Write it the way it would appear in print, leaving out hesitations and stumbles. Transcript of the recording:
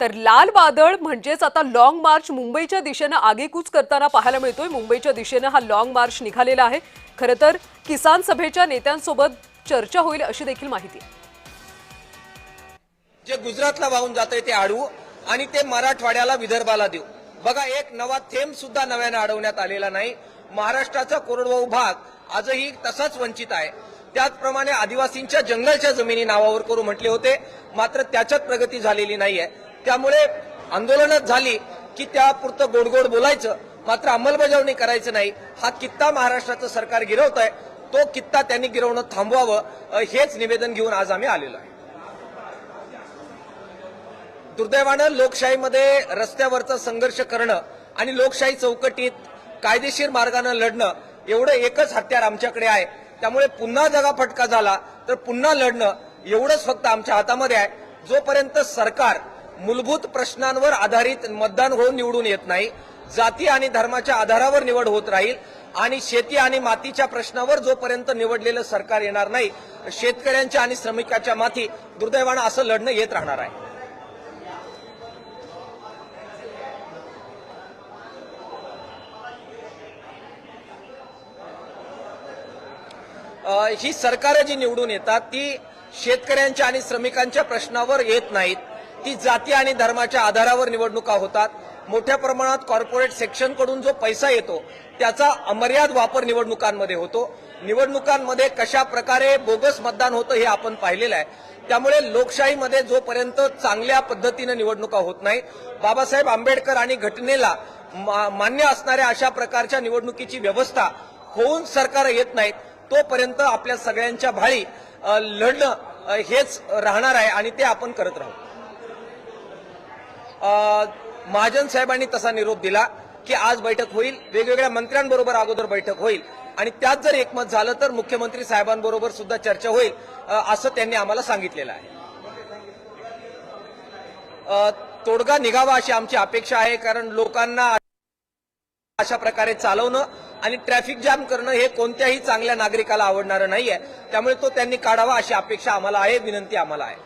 तर लाल वादळ म्हणजेच आता लॉंग मार्च मुंबईच्या दिशेने आगेकूच करताना पाहायला मिळतोय। मुंबईच्या दिशेने हा लॉंग मार्च निघालेला आहे। खरं तर किसान सभेच्या नेत्यांसोबत चर्चा होईल अशी देखील माहिती आहे। जे गुजरातला वाहून जाते ते अडवू आणि ते मराठवाड्याला विदर्भाला देऊ। बघा, एक नवा थेंब सुद्धा नव्याने अडवण्यात आलेला नाही। महाराष्ट्राचा कोरडवाहू भाग आजही तसाच वंचित आहे। त्याचप्रमाणे आदिवासींच्या जंगलच्या जमिनी नावावर करू म्हटले होते, मात्र त्याच्यात प्रगती झालेली नाहीये। त्यामुळे आंदोलनच झाली की त्यापुरतं गोडगोड बोलायचं, मात्र अंमलबजावणी करायचं नाही। हा कित्ता महाराष्ट्राचं सरकार गिरवत आहे, तो कित्ता त्यांनी गिरवणं थांबवावं हेच निवेदन घेऊन आज आम्ही आलेलो आहे। दुर्दैवानं लोकशाहीमध्ये रस्त्यावरचा संघर्ष करणं आणि लोकशाही चौकटीत कायदेशीर मार्गाने लढणं एवढं एकच हत्यार आमच्याकडे आहे। त्यामुळे पुन्हा जगाफटका झाला तर पुन्हा लढणं एवढंच फक्त आमच्या हातामध्ये आहे। जोपर्यंत सरकार मूलभूत प्रश्नांवर आधारित मतदान होऊन निवडून येत नाही, जाती आणि धर्माच्या आधारावर निवड होत राहील आणि शेती आणि मातीच्या प्रश्नावर जोपर्यंत निवडलेलं सरकार येणार नाही, शेतकऱ्यांच्या आणि श्रमिकाच्या माथी दुर्दैवानं असं लढणं येत राहणार आहे। ही सरकार जी निवडून येतात ती शेतकऱ्यांच्या आणि श्रमिकांच्या प्रश्नावर येत नाहीत, ती जाती आणि धर्माच्या आधारावर निवडणुका होतात। मोठ्या प्रमाणात कॉर्पोरेट सेक्शनकडून जो पैसा येतो त्याचा अमर्याद वापर निवडणुकांमध्ये होतो। निवडणुकांमध्ये कशा प्रकारे बोगस मतदान होतं हे आपण पाहिलेलं आहे। त्यामुळे लोकशाहीमध्ये जोपर्यंत चांगल्या पद्धतीने निवडणुका होत नाही, बाबासाहेब आंबेडकर आणि घटनेला मान्य असणाऱ्या अशा प्रकारच्या निवडणुकीची व्यवस्था होऊन सरकार येत नाहीत, तोपर्यंत आपल्या सगळ्यांच्या भाळी लढणं हेच राहणार आहे आणि ते आपण करत राहू। महाजन साहेबांनी तसा निरोप दिला की आज बैठक होईल, वेगवेगळ्या मंत्र्यांबरोबर अगोदर बैठक होईल आणि त्यात जर एकमत झालं तर मुख्यमंत्री साहेबांबरोबर सुद्धा चर्चा होईल असं त्यांनी आम्हाला सांगितलेलं आहे। तोडगा निघावा अशी आमची अपेक्षा आहे, कारण लोकांना अशा प्रकारे चालवणं आणि ट्रॅफिक जाम करणं हे कोणत्याही चांगल्या नागरिकाला आवडणारं नाहीये। त्यामुळे तो त्यांनी काढावा अशी अपेक्षा आम्हाला आहे, विनंती आम्हाला आहे।